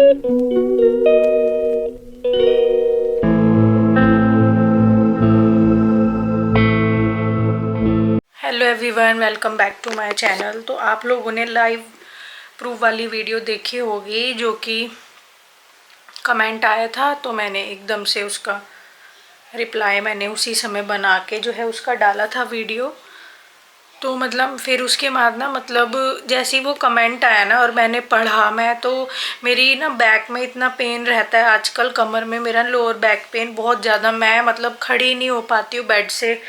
Hello everyone, welcome back to my channel. तो आप लोगों ने लाइव प्रूफ वाली वीडियो देखी होगी जो कि कमेंट आया था, तो मैंने एकदम से उसका रिप्लाई मैंने उसी समय बना के जो है उसका डाला था वीडियो। तो मतलब फिर उसके बाद ना मतलब जैसे ही वो कमेंट आया ना और मैंने पढ़ा, मैं तो मेरी ना बैक में इतना पेन रहता है आजकल, कमर में मेरा लोअर बैक पेन बहुत ज़्यादा, मैं मतलब खड़ी नहीं हो पाती हूँ बेड से,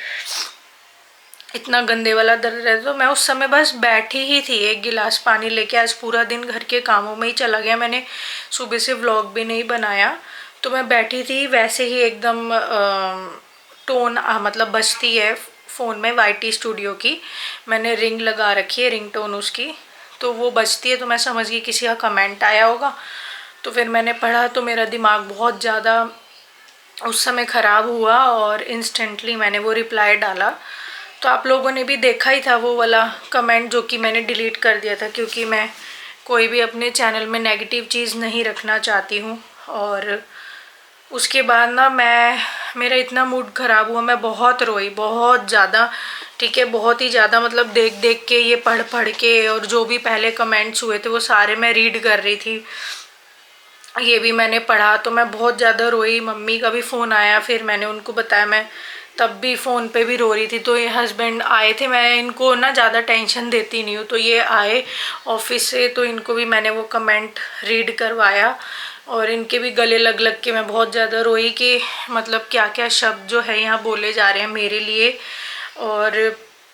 इतना गंदे वाला दर्द रहता। तो मैं उस समय बस बैठी ही थी एक गिलास पानी लेके। आज पूरा दिन घर के कामों में ही चला गया, मैंने सुबह से व्लॉग भी नहीं बनाया। तो मैं बैठी थी वैसे ही एकदम टोन मतलब बजती है फ़ोन में वाईटी स्टूडियो की, मैंने रिंग लगा रखी है, रिंग टोन उसकी, तो वो बजती है। तो मैं समझ गई किसी का कमेंट आया होगा। तो फिर मैंने पढ़ा तो मेरा दिमाग बहुत ज़्यादा उस समय ख़राब हुआ और इंस्टेंटली मैंने वो रिप्लाई डाला। तो आप लोगों ने भी देखा ही था वो वाला कमेंट जो कि मैंने डिलीट कर दिया था, क्योंकि मैं कोई भी अपने चैनल में नेगेटिव चीज़ नहीं रखना चाहती हूँ। और उसके बाद ना मेरा इतना मूड ख़राब हुआ, मैं बहुत रोई, बहुत ज़्यादा, ठीक है, बहुत ही ज़्यादा। मतलब देख देख के, ये पढ़ पढ़ के, और जो भी पहले कमेंट्स हुए थे वो सारे मैं रीड कर रही थी, ये भी मैंने पढ़ा। तो मैं बहुत ज़्यादा रोई। मम्मी का भी फ़ोन आया, फिर मैंने उनको बताया, मैं तब भी फ़ोन पे भी रो रही थी। तो ये हस्बैंड आए थे, मैं इनको ना ज़्यादा टेंशन देती नहीं हूँ, तो ये आए ऑफिस से, तो इनको भी मैंने वो कमेंट रीड करवाया और इनके भी गले लग लग के मैं बहुत ज़्यादा रोई कि मतलब क्या क्या शब्द जो है यहाँ बोले जा रहे हैं मेरे लिए और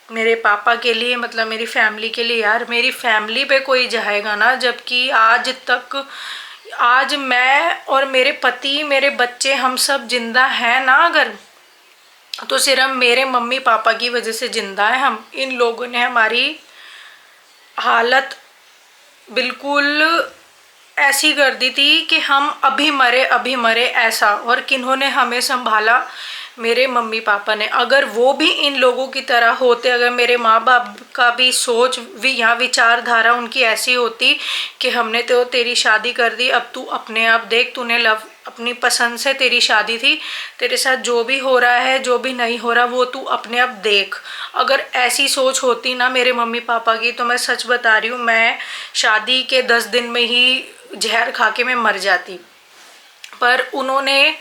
मेरे पापा के लिए, मतलब मेरी फैमिली के लिए। यार मेरी फैमिली पे कोई जाएगा ना, जबकि आज मैं और मेरे पति, मेरे बच्चे, हम सब जिंदा हैं ना अगर, तो सिर्फ मेरे मम्मी पापा की वजह से जिंदा है हम। इन लोगों ने हमारी हालत बिल्कुल ऐसी कर दी थी कि हम अभी मरे ऐसा। और किन्होंने हमें संभाला? मेरे मम्मी पापा ने। अगर वो भी इन लोगों की तरह होते, अगर मेरे माँ बाप का भी सोच भी या विचारधारा उनकी ऐसी होती कि हमने तो तेरी शादी कर दी, अब तू अपने आप देख, तूने लव अपनी पसंद से तेरी शादी थी, तेरे साथ जो भी हो रहा है जो भी नहीं हो रहा वो तू अपने आप देख, अगर ऐसी सोच होती ना मेरे मम्मी पापा की, तो मैं सच बता रही हूँ, मैं शादी के 10 दिन में ही जहर खा के मैं मर जाती। पर उन्होंने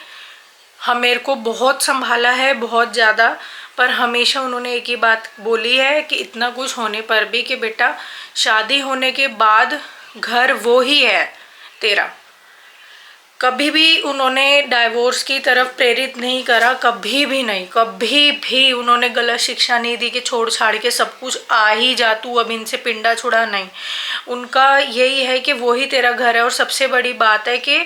मेरे को बहुत संभाला है, बहुत ज़्यादा। पर हमेशा उन्होंने एक ही बात बोली है कि इतना कुछ होने पर भी कि बेटा, शादी होने के बाद घर वो ही है तेरा। कभी भी उन्होंने डाइवोर्स की तरफ प्रेरित नहीं करा, कभी भी नहीं, कभी भी उन्होंने गलत शिक्षा नहीं दी कि छोड़ छाड़ के सब कुछ आ ही जा, तू अब इनसे पिंडा छुड़ा, नहीं। उनका यही है कि वो ही तेरा घर है। और सबसे बड़ी बात है कि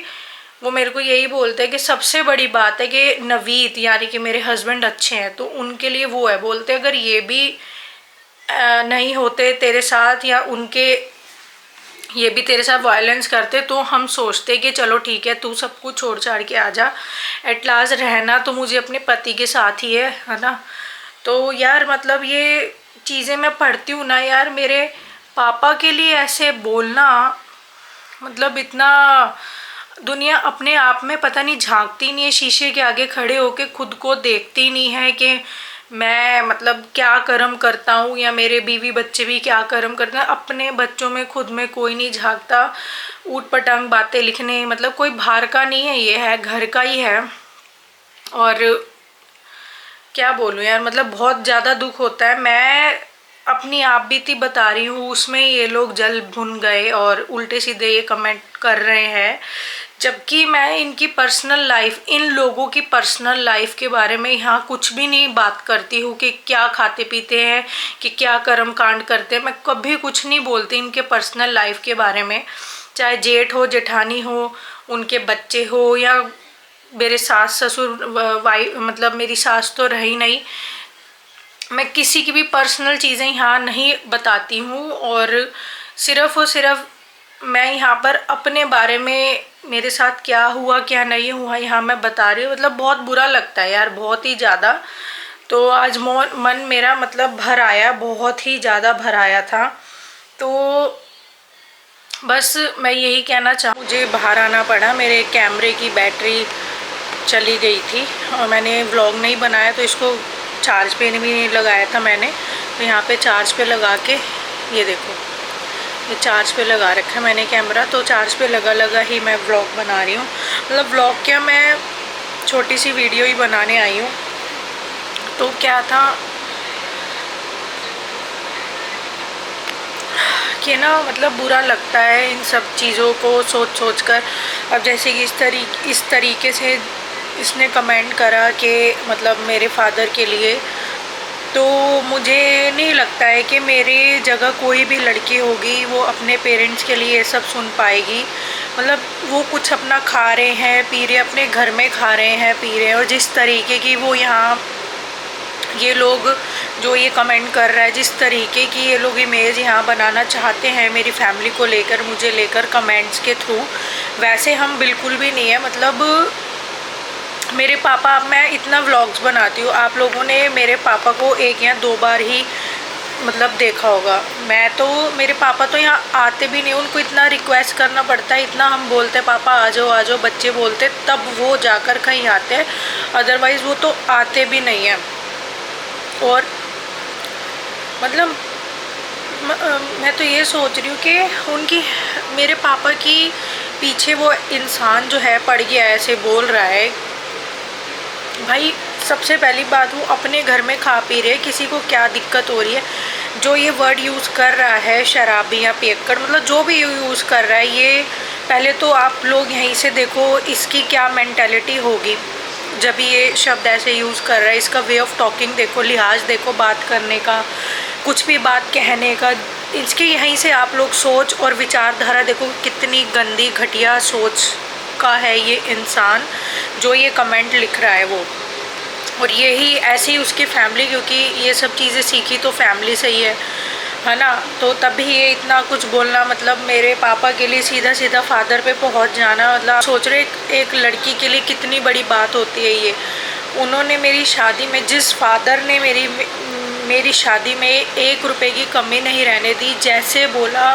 वो मेरे को यही बोलते हैं कि सबसे बड़ी बात है कि नवीद यानी कि मेरे हस्बैंड अच्छे हैं, तो उनके लिए वो है, बोलते अगर ये भी नहीं होते तेरे साथ, या उनके ये भी तेरे साथ वायलेंस करते, तो हम सोचते कि चलो ठीक है, तू सब कुछ छोड़ छाड़ के आ जा, एट लास्ट रहना तो मुझे अपने पति के साथ ही है ना। तो यार मतलब ये चीज़ें मैं पढ़ती हूँ ना यार, मेरे पापा के लिए ऐसे बोलना, मतलब इतना, दुनिया अपने आप में पता नहीं झांकती नहीं है, शीशे के आगे खड़े होके खुद को देखती नहीं है कि मैं मतलब क्या कर्म करता हूँ, या मेरे बीवी बच्चे भी क्या कर्म करते हैं। अपने बच्चों में खुद में कोई नहीं झांकता, ऊट पटांग बातें लिखने, मतलब कोई बाहर का नहीं है, ये है घर का ही है। और क्या बोलूँ यार, मतलब बहुत ज़्यादा दुख होता है। मैं अपनी आप बीती बता रही हूँ, उसमें ये लोग जल भुन गए और उल्टे सीधे ये कमेंट कर रहे हैं, जबकि मैं इनकी पर्सनल लाइफ, इन लोगों की पर्सनल लाइफ के बारे में यहाँ कुछ भी नहीं बात करती हूँ कि क्या खाते पीते हैं, कि क्या कर्म कांड करते हैं, मैं कभी कुछ नहीं बोलती इनके पर्सनल लाइफ के बारे में। चाहे जेठ हो, जेठानी हो, उनके बच्चे हो, या मेरे सास ससुर, वाई मतलब मेरी सास तो रही नहीं, मैं किसी की भी पर्सनल चीज़ें यहाँ नहीं बताती हूँ। और सिर्फ मैं यहाँ पर अपने बारे में, मेरे साथ क्या हुआ क्या नहीं हुआ यहाँ मैं बता रही हूँ। मतलब बहुत बुरा लगता है यार, बहुत ही ज़्यादा। तो आज मन मेरा मतलब भर आया, बहुत ही ज़्यादा भर आया था। तो बस मैं यही कहना चाहूँ, मुझे बाहर आना पड़ा, मेरे कैमरे की बैटरी चली गई थी और मैंने व्लॉग नहीं बनाया, तो इसको चार्ज पे भी नहीं लगाया था मैंने, तो यहाँ पे चार्ज पे लगा के ये देखो, ये चार्ज पे लगा रखा है मैंने कैमरा, तो चार्ज पे लगा ही मैं व्लॉग बना रही हूँ। मतलब व्लॉग क्या, मैं छोटी सी वीडियो ही बनाने आई हूँ। तो क्या था कि ना, मतलब बुरा लगता है इन सब चीज़ों को सोच कर। अब जैसे कि इस तरीके से इसने कमेंट करा कि मतलब मेरे फादर के लिए, तो मुझे नहीं लगता है कि मेरे जगह कोई भी लड़की होगी वो अपने पेरेंट्स के लिए ये सब सुन पाएगी। मतलब वो कुछ अपना खा रहे हैं, पी रहे, अपने घर में खा रहे हैं, पी रहे हैं, और जिस तरीके की वो यहाँ ये लोग जो ये कमेंट कर रहा है, जिस तरीके की ये लोग इमेज यहाँ बनाना चाहते हैं मेरी फैमिली को लेकर, मुझे लेकर कमेंट्स के थ्रू, वैसे हम बिल्कुल भी नहीं है। मतलब मेरे पापा, मैं इतना व्लॉग्स बनाती हूँ, आप लोगों ने मेरे पापा को 1 या 2 बार ही मतलब देखा होगा। मैं तो, मेरे पापा तो यहाँ आते भी नहीं, उनको इतना रिक्वेस्ट करना पड़ता है, इतना हम बोलते हैं पापा आ जाओ, बच्चे बोलते, तब वो जाकर कहीं आते हैं, अदरवाइज़ वो तो आते भी नहीं हैं। और मतलब मैं तो ये सोच रही हूँ कि उनकी, मेरे पापा की पीछे वो इंसान जो है पड़ गया, ऐसे बोल रहा है। भाई सबसे पहली बात, वो अपने घर में खा पी रहे, किसी को क्या दिक्कत हो रही है? जो ये वर्ड यूज़ कर रहा है शराबी या पियक्कड़, मतलब जो भी यूज़ कर रहा है, ये पहले तो आप लोग यहीं से देखो इसकी क्या मेंटालिटी होगी जब ये शब्द ऐसे यूज़ कर रहा है। इसका वे ऑफ टॉकिंग देखो, लिहाज देखो, बात करने का, कुछ भी बात कहने का, इसके यहीं से आप लोग सोच और विचारधारा देखो कितनी गंदी घटिया सोच का है ये इंसान जो ये कमेंट लिख रहा है वो। और यही ऐसी ही उसकी फैमिली, क्योंकि ये सब चीज़ें सीखी तो फैमिली से ही है ना, तो तभी ये इतना कुछ बोलना, मतलब मेरे पापा के लिए सीधा फादर पे पहुंच जाना, मतलब सोच रहे एक लड़की के लिए कितनी बड़ी बात होती है ये। उन्होंने मेरी शादी में, जिस फादर ने मेरी शादी में 1 रुपए की कमी नहीं रहने दी, जैसे बोला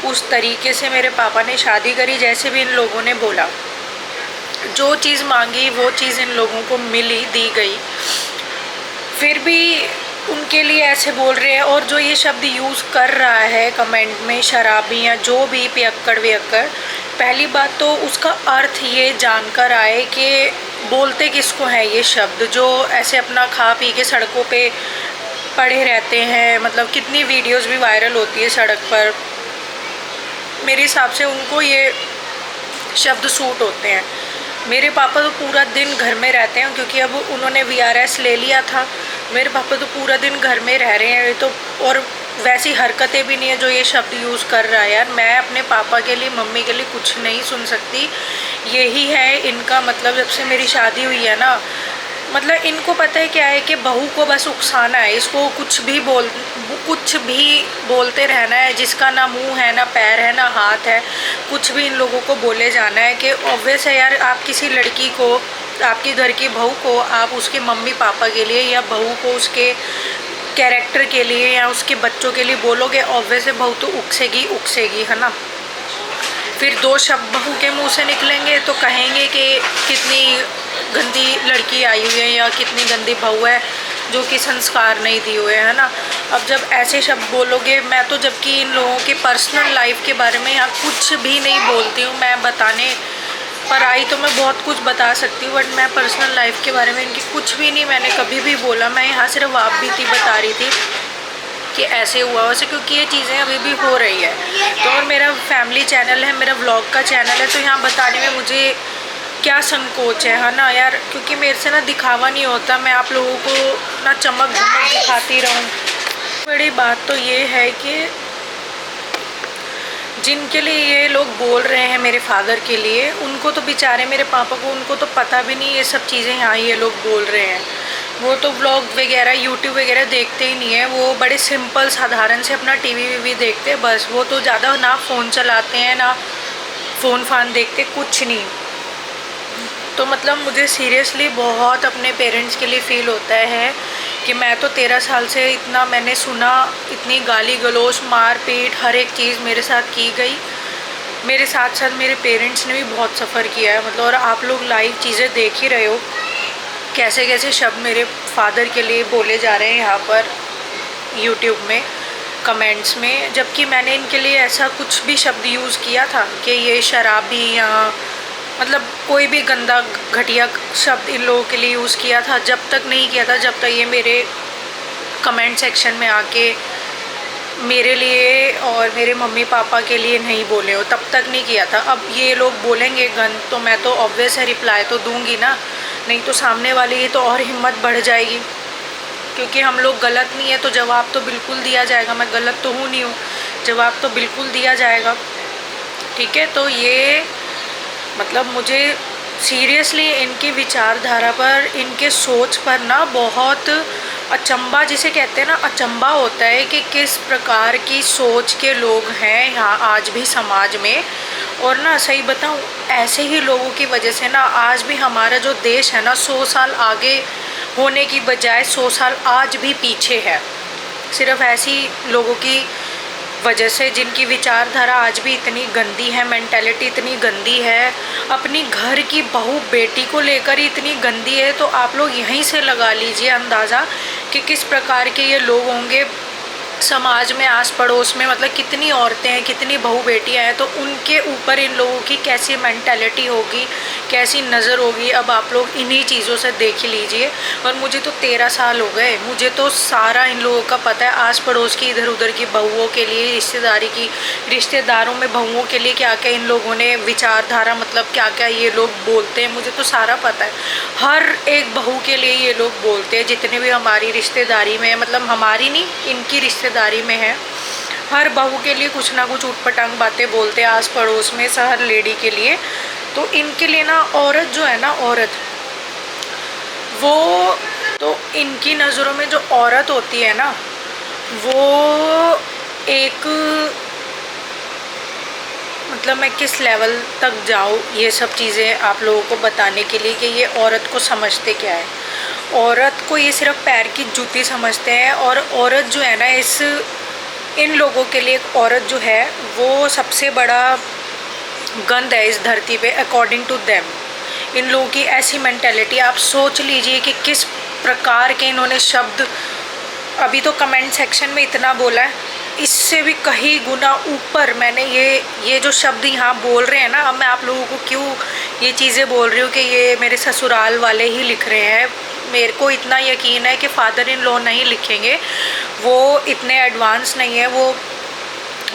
उस तरीके से मेरे पापा ने शादी करी, जैसे भी इन लोगों ने बोला, जो चीज़ मांगी वो चीज़ इन लोगों को मिली, दी गई, फिर भी उनके लिए ऐसे बोल रहे हैं। और जो ये शब्द यूज़ कर रहा है कमेंट में, शराबी या जो भी पियक्कड़ वियक्कड़, पहली बात तो उसका अर्थ ये जानकर आए कि बोलते किसको है ये शब्द, जो ऐसे अपना खा पी के सड़कों पे पड़े रहते हैं। मतलब कितनी वीडियोस भी वायरल होती है सड़क पर, मेरे हिसाब से उनको ये शब्द सूट होते हैं। मेरे पापा तो पूरा दिन घर में रहते हैं, क्योंकि अब उन्होंने VRS ले लिया था। मेरे पापा तो पूरा दिन घर में रह रहे हैं, तो और वैसी हरकतें भी नहीं है जो ये शब्द यूज़ कर रहा है। यार मैं अपने पापा के लिए, मम्मी के लिए कुछ नहीं सुन सकती, यही है इनका मतलब। जब से मेरी शादी हुई है ना, मतलब इनको पता है क्या है कि बहू को बस उकसाना है, इसको कुछ भी बोलते रहना है, जिसका ना मुंह है, ना पैर है, ना हाथ है, कुछ भी इन लोगों को बोले जाना है। कि ऑब्वियस है यार, आप किसी लड़की को, आपकी घर की बहू को, आप उसके मम्मी पापा के लिए या बहू को उसके कैरेक्टर के लिए या उसके बच्चों के लिए बोलोगे, ऑब्वियस है बहू तो उकसेगी, है ना। फिर 2 शब्द बहू के मुंह से निकलेंगे तो कहेंगे कि कितनी गंदी लड़की आई हुई है या कितनी गंदी बहू है जो कि संस्कार नहीं दिए हुए, है ना। अब जब ऐसे शब्द बोलोगे, मैं तो जबकि इन लोगों के पर्सनल लाइफ के बारे में यहाँ कुछ भी नहीं बोलती हूँ, मैं बताने पर आई तो मैं बहुत कुछ बता सकती हूँ, बट मैं पर्सनल लाइफ के बारे में इनकी कुछ भी नहीं मैंने कभी भी बोला। मैं यहाँ सिर्फ आप भी थी बता रही थी कि ऐसे हुआ वैसे, क्योंकि ये चीज़ें अभी भी हो रही है। तो और मेरा फैमिली चैनल है, मेरा व्लॉग का चैनल है, तो यहाँ बताने में मुझे क्या संकोच है ना यार, क्योंकि मेरे से ना दिखावा नहीं होता, मैं आप लोगों को ना चमक धमक दिखाती रहूँ। बड़ी बात तो ये है कि जिनके लिए ये लोग बोल रहे हैं मेरे फादर के लिए, उनको तो बेचारे मेरे पापा को, उनको तो पता भी नहीं ये सब चीज़ें यहाँ ये लोग बोल रहे हैं। वो तो व्लॉग वगैरह, यूट्यूब वगैरह देखते ही नहीं है, वो बड़े सिंपल साधारण से अपना टीवी देखते हैं बस। वो तो ज़्यादा ना फ़ोन चलाते हैं, ना फ़ोन फान देखते, कुछ नहीं। तो मतलब मुझे सीरियसली बहुत अपने पेरेंट्स के लिए फ़ील होता है कि मैं तो 13 साल से इतना मैंने सुना, इतनी गाली गलौज, मार पीट, हर एक चीज़ मेरे साथ की गई, मेरे साथ साथ मेरे पेरेंट्स ने भी बहुत सफ़र किया है मतलब, और आप लोग लाइव चीज़ें देख ही रहे हो कैसे कैसे शब्द मेरे फादर के लिए बोले जा रहे हैं यहाँ पर यूट्यूब में कमेंट्स में, जबकि मैंने इनके लिए ऐसा कुछ भी शब्द यूज़ किया था कि ये शराबी या मतलब कोई भी गंदा घटिया शब्द इन लोगों के लिए यूज़ किया था, जब तक नहीं किया था जब तक ये मेरे कमेंट सेक्शन में आके मेरे लिए और मेरे मम्मी पापा के लिए नहीं बोले हो, तब तक नहीं किया था। अब ये लोग बोलेंगे गन तो मैं तो ऑब्वियस है रिप्लाई तो दूंगी ना, नहीं तो सामने वाले की तो और हिम्मत बढ़ जाएगी, क्योंकि हम लोग गलत नहीं है तो जवाब तो बिल्कुल दिया जाएगा। मैं गलत तो हूँ नहीं हूँ, जवाब तो बिल्कुल दिया जाएगा। ठीक है, तो ये मतलब मुझे सीरियसली इनकी विचारधारा पर, इनके सोच पर ना बहुत अचंबा, जिसे कहते हैं ना अचंबा होता है कि किस प्रकार की सोच के लोग हैं यहाँ आज भी समाज में। और ना सही बताऊँ, ऐसे ही लोगों की वजह से ना आज भी हमारा जो देश है ना 100 साल आगे होने की बजाय 100 साल आज भी पीछे है, सिर्फ ऐसी लोगों की वजह से जिनकी विचारधारा आज भी इतनी गंदी है, मेंटालिटी इतनी गंदी है, अपनी घर की बहू बेटी को लेकर ही इतनी गंदी है। तो आप लोग यहीं से लगा लीजिए अंदाज़ा कि किस प्रकार के ये लोग होंगे समाज में, आस पड़ोस में, मतलब कितनी औरतें हैं, कितनी बहू बेटियां हैं, तो उनके ऊपर इन लोगों की कैसी मेंटालिटी होगी, कैसी नज़र होगी। अब आप लोग इन्हीं चीज़ों से देख ही लीजिए। और मुझे तो 13 साल हो गए, मुझे तो सारा इन लोगों का पता है, आस पड़ोस की इधर उधर की बहुओं के लिए, रिश्तेदारों में बहुओं के लिए क्या क्या इन लोगों ने विचारधारा, मतलब क्या क्या ये लोग बोलते हैं, मुझे तो सारा पता है। हर एक बहू के लिए ये लोग बोलते हैं, जितने भी हमारी रिश्तेदारी में, मतलब हमारी नहीं इनकी रिश्तेदारी में है, हर बहू के लिए कुछ ना कुछ उटपटांग बातें बोलते हैं आस पड़ोस में, हर लेडी के लिए। तो इनके लिए ना औरत जो है ना, औरत वो तो इनकी नज़रों में जो औरत होती है ना, वो एक, मतलब मैं किस लेवल तक जाऊँ ये सब चीज़ें आप लोगों को बताने के लिए कि ये औरत को समझते क्या है। औरत को ये सिर्फ पैर की जूती समझते हैं, और औरत जो है ना इन लोगों के लिए एक औरत जो है वो सबसे बड़ा गंद है इस धरती पे, अकॉर्डिंग टू देम। इन लोगों की ऐसी मेंटेलिटी, आप सोच लीजिए कि किस प्रकार के इन्होंने शब्द अभी तो कमेंट सेक्शन में इतना बोला है, इससे भी कहीं गुना ऊपर मैंने ये जो शब्द यहाँ बोल रहे हैं ना, अब मैं आप लोगों को क्यों ये चीज़ें बोल रही हूँ कि ये मेरे ससुराल वाले ही लिख रहे हैं। मेरे को इतना यकीन है कि फादर इन लॉ नहीं लिखेंगे, वो इतने एडवांस नहीं है, वो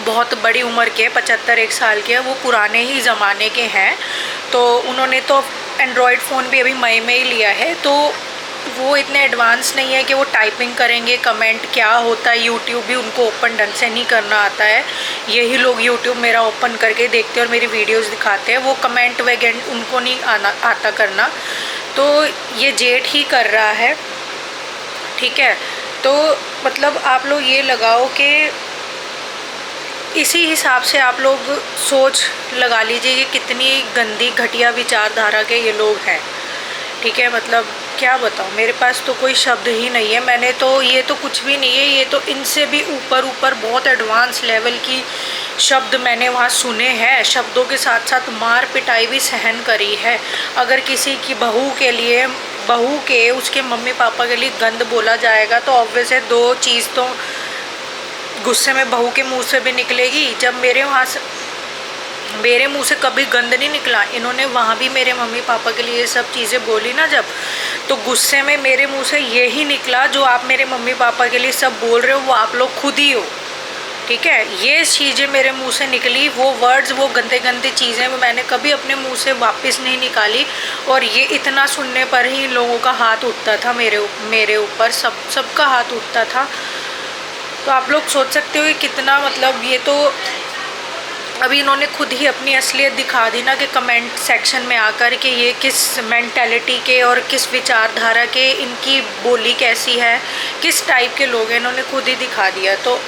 बहुत बड़ी उम्र के 75 साल के हैं, वो पुराने ही ज़माने के हैं। तो उन्होंने तो एंड्रॉयड फ़ोन भी अभी मई में ही लिया है, तो वो इतने एडवांस नहीं है कि वो टाइपिंग करेंगे कमेंट क्या होता है। यूट्यूब भी उनको ओपन ढंग से नहीं करना आता है, यही लोग यूट्यूब मेरा ओपन करके देखते हैं और मेरी वीडियोस दिखाते हैं, वो कमेंट वगैरह उनको नहीं आता करना। तो ये जेठ ही कर रहा है, ठीक है। तो मतलब आप लोग ये लगाओ कि इसी हिसाब से आप लोग सोच लगा लीजिए कि कितनी गंदी घटिया विचारधारा के ये लोग हैं, ठीक है। मतलब क्या बताऊँ, मेरे पास तो कोई शब्द ही नहीं है। मैंने तो ये तो कुछ भी नहीं है, ये तो इनसे भी ऊपर बहुत एडवांस लेवल की शब्द मैंने वहाँ सुने हैं। शब्दों के साथ साथ मार पिटाई भी सहन करी है। अगर किसी की बहू के उसके मम्मी पापा के लिए गंद बोला जाएगा तो ऑब्वियस है दो चीज़ तो गुस्से में बहू के मुंह से भी निकलेगी। जब मेरे मुंह से कभी गंद नहीं निकला, इन्होंने वहाँ भी मेरे मम्मी पापा के लिए ये सब चीज़ें बोली ना जब, तो गुस्से में मेरे मुंह से यही निकला जो आप मेरे मम्मी पापा के लिए सब बोल रहे हो वो आप लोग खुद ही हो, ठीक है। ये चीज़ें मेरे मुंह से निकली, वो वर्ड्स, वो गंदे गंदे चीज़ें वो मैंने कभी अपने मुंह से वापस नहीं निकाली। और ये इतना सुनने पर ही इन लोगों का हाथ उठता था मेरे ऊपर, सबका हाथ उठता था। तो आप लोग सोच सकते हो कि कितना, मतलब ये तो अभी इन्होंने खुद ही अपनी असलियत दिखा दी ना कि कमेंट सेक्शन में आकर कि ये किस मेंटालिटी के और किस विचारधारा के, इनकी बोली कैसी है, किस टाइप के लोग हैं, इन्होंने खुद ही दिखा दिया। तो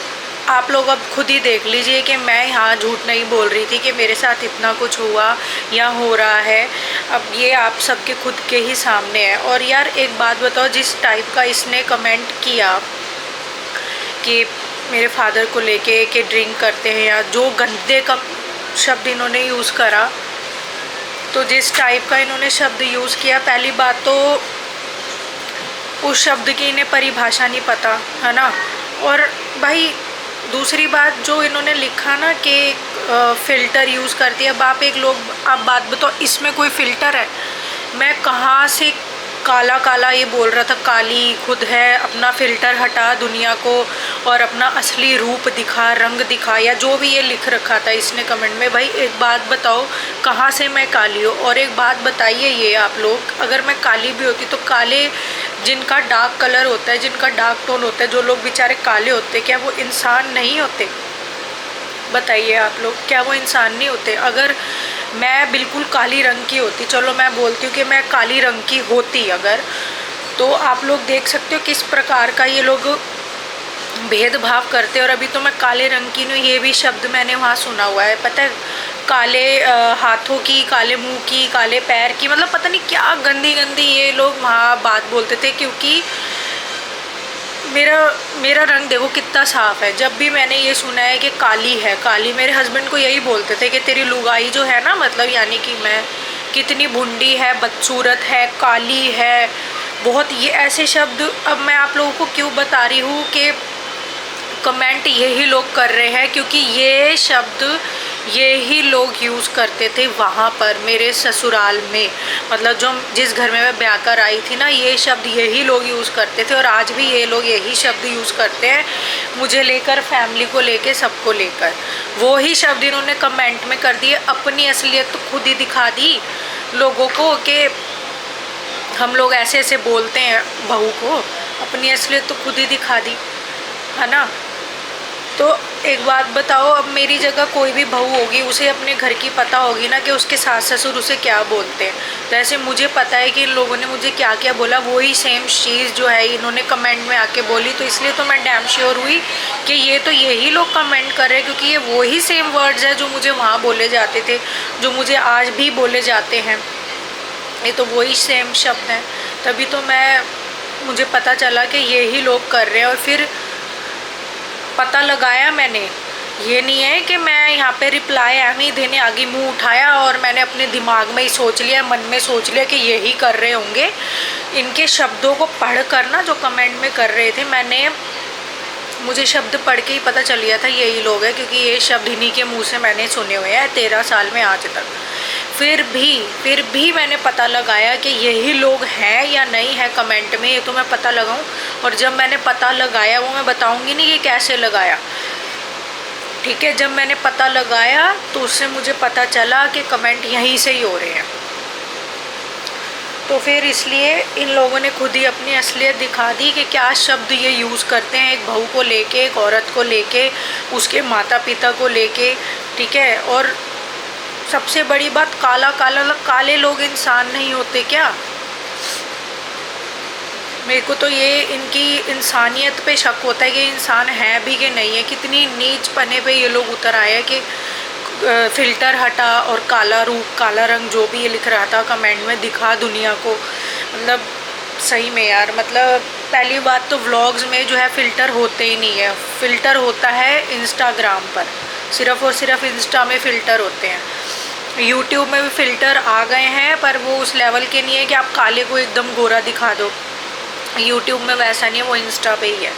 आप लोग अब खुद ही देख लीजिए कि मैं यहाँ झूठ नहीं बोल रही थी कि मेरे साथ इतना कुछ हुआ या हो रहा है। अब ये आप सबके खुद के ही सामने है। और यार एक बात बताओ, जिस टाइप का इसने कमेंट किया कि मेरे फादर को लेके कि ड्रिंक करते हैं या जो शब्द इन्होंने यूज़ करा, तो जिस टाइप का इन्होंने शब्द यूज़ किया, पहली बात तो उस शब्द की इन्हें परिभाषा नहीं पता, है ना। और भाई दूसरी बात जो इन्होंने लिखा ना कि फ़िल्टर यूज़ करती है। अब आप एक लोग, आप बात बताओ, इसमें कोई फ़िल्टर है? मैं कहाँ से काला काला ये बोल रहा था, काली खुद है, अपना फ़िल्टर हटा दुनिया को और अपना असली रूप दिखा, रंग दिखा, या जो भी ये लिख रखा था इसने कमेंट में। भाई एक बात बताओ, कहाँ से मैं काली हूँ? और एक बात बताइए ये आप लोग, अगर मैं काली भी होती तो काले जिनका डार्क कलर होता है, जिनका डार्क टोन होता है, जो लोग बेचारे काले होते, क्या वो इंसान नहीं होते? बताइए आप लोग, क्या वो इंसान नहीं होते? अगर मैं बिल्कुल काली रंग की होती, चलो मैं बोलती हूँ कि मैं काली रंग की होती अगर, तो आप लोग देख सकते हो किस प्रकार का ये लोग भेदभाव करते। और अभी तो मैं काले रंग की नहीं, ये भी शब्द मैंने वहाँ सुना हुआ है, पता है, काले हाथों की, काले मुंह की, काले पैर की, मतलब पता नहीं क्या गंदी गंदी ये लोग वहाँ बात बोलते थे। क्योंकि मेरा रंग देखो कितना साफ़ है। जब भी मैंने ये सुना है कि काली है, काली, मेरे हस्बैंड को यही बोलते थे कि तेरी लुगाई जो है ना, मतलब यानी कि मैं कितनी भुंडी है, बदसूरत है, काली है, बहुत ये ऐसे शब्द। अब मैं आप लोगों को क्यों बता रही हूँ कि कमेंट यही लोग कर रहे हैं, क्योंकि ये शब्द यही लोग यूज़ करते थे वहाँ पर मेरे ससुराल में, मतलब जो जिस घर में मैं ब्याह कर आई थी ना, ये शब्द यही लोग यूज़ करते थे। और आज भी ये लोग यही शब्द यूज़ करते हैं, मुझे लेकर, फैमिली को लेकर, सबको लेकर। वो ही शब्द इन्होंने कमेंट में कर दिए। अपनी असलियत तो खुद ही दिखा दी लोगों को कि हम लोग ऐसे ऐसे बोलते हैं बहू को, अपनी असलियत तो खुद ही दिखा दी, है ना। तो एक बात बताओ, अब मेरी जगह कोई भी बहू होगी, उसे अपने घर की पता होगी ना कि उसके सास ससुर उसे क्या बोलते हैं। तो ऐसे मुझे पता है कि इन लोगों ने मुझे क्या क्या बोला, वही सेम चीज़ जो है इन्होंने कमेंट में आके बोली। तो इसलिए तो मैं डैम श्योर हुई कि ये तो यही लोग कमेंट कर रहे हैं, क्योंकि ये वही सेम वर्ड्स है जो मुझे वहाँ बोले जाते थे, जो मुझे आज भी बोले जाते हैं, ये तो वही सेम शब्द हैं। तभी तो मुझे पता चला कि यही लोग कर रहे हैं। और फिर पता लगाया मैंने, ये नहीं है कि मैं यहाँ पे रिप्लाई एम ही देने आगे मुंह उठाया और मैंने अपने दिमाग में ही सोच लिया, मन में सोच लिया कि यही कर रहे होंगे। इनके शब्दों को पढ़ कर ना, जो कमेंट में कर रहे थे, मुझे शब्द पढ़ के ही पता चल गया था यही लोग हैं, क्योंकि ये शब्द इन्हीं के मुंह से मैंने सुने हुए हैं 13 साल में आज तक। फिर भी मैंने पता लगाया कि यही लोग हैं या नहीं है कमेंट में, ये तो मैं पता लगाऊं। और जब मैंने पता लगाया, वो मैं बताऊंगी नहीं कि कैसे लगाया, ठीक है। जब मैंने पता लगाया तो उससे मुझे पता चला कि कमेंट यहीं से ही हो रहे हैं। तो फिर इसलिए इन लोगों ने खुद ही अपनी असलियत दिखा दी कि क्या शब्द ये यूज़ करते हैं एक बहू को लेके, एक औरत को लेके, उसके माता पिता को लेके, ठीक है। और सबसे बड़ी बात, काला काला, काले लोग इंसान नहीं होते क्या? मेरे को तो ये इनकी इंसानियत पे शक होता है कि इंसान है भी कि नहीं है। कितनी नीच पने पे ये लोग उतर आए हैं कि फ़िल्टर हटा और काला रूप, काला रंग, जो भी ये लिख रहा था कमेंट में, दिखा दुनिया को। मतलब सही में यार, मतलब पहली बात तो व्लॉग्स में जो है फ़िल्टर होते ही नहीं है। फ़िल्टर होता है इंस्टाग्राम पर, सिर्फ़ और सिर्फ इंस्टा में फ़िल्टर होते हैं। यूट्यूब में भी फ़िल्टर आ गए हैं, पर वो उस लेवल के नहीं है कि आप काले को एकदम गोरा दिखा दो। यूट्यूब में वैसा नहीं है, वो इंस्टा पे ही है।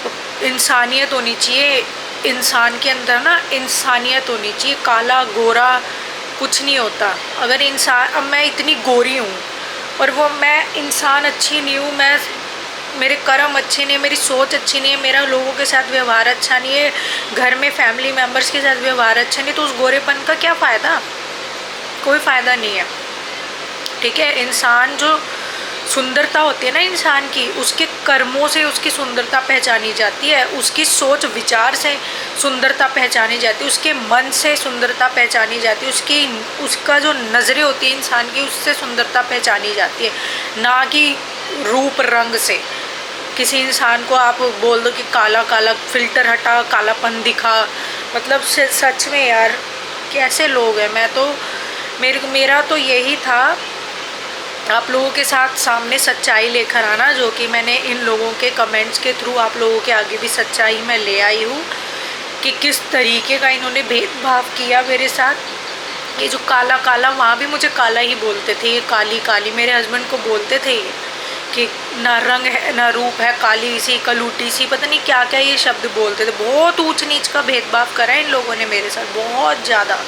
तो इंसानियत होनी चाहिए इंसान के अंदर ना, इंसानियत होनी चाहिए। काला गोरा कुछ नहीं होता। अगर इंसान, अब मैं इतनी गोरी हूँ और वो मैं इंसान अच्छी नहीं हूँ, मेरे कर्म अच्छे नहीं, मेरी सोच अच्छी नहीं है, मेरा लोगों के साथ व्यवहार अच्छा नहीं है, घर में फैमिली मेम्बर्स के साथ व्यवहार अच्छा नहीं, तो उस गोरेपन का क्या फ़ायदा? कोई फ़ायदा नहीं है, ठीक है। इंसान जो सुंदरता होती है ना इंसान की, उसके कर्मों से उसकी सुंदरता पहचानी जाती है, उसकी सोच विचार से सुंदरता पहचानी जाती है, उसके मन से सुंदरता पहचानी जाती है, उसका जो नज़रें होती है इंसान की, उससे सुंदरता पहचानी जाती है, ना कि रूप रंग से। किसी इंसान को आप बोल दो कि काला काला, फ़िल्टर हटा, कालापन दिखा, मतलब सच में यार कैसे लोग हैं। मेरा तो यही था आप लोगों के साथ सामने सच्चाई लेकर आना, जो कि मैंने इन लोगों के कमेंट्स के थ्रू आप लोगों के आगे भी सच्चाई मैं ले आई हूँ कि किस तरीके का इन्होंने भेदभाव किया मेरे साथ। ये जो काला काला, वहाँ भी मुझे काला ही बोलते थे, ये काली काली, मेरे हस्बैंड को बोलते थे कि ना रंग है ना रूप है, काली सी कलूटी सी, पता नहीं क्या क्या ये शब्द बोलते थे। बहुत ऊंच नीच का भेदभाव करा है इन लोगों ने मेरे साथ, बहुत ज़्यादा,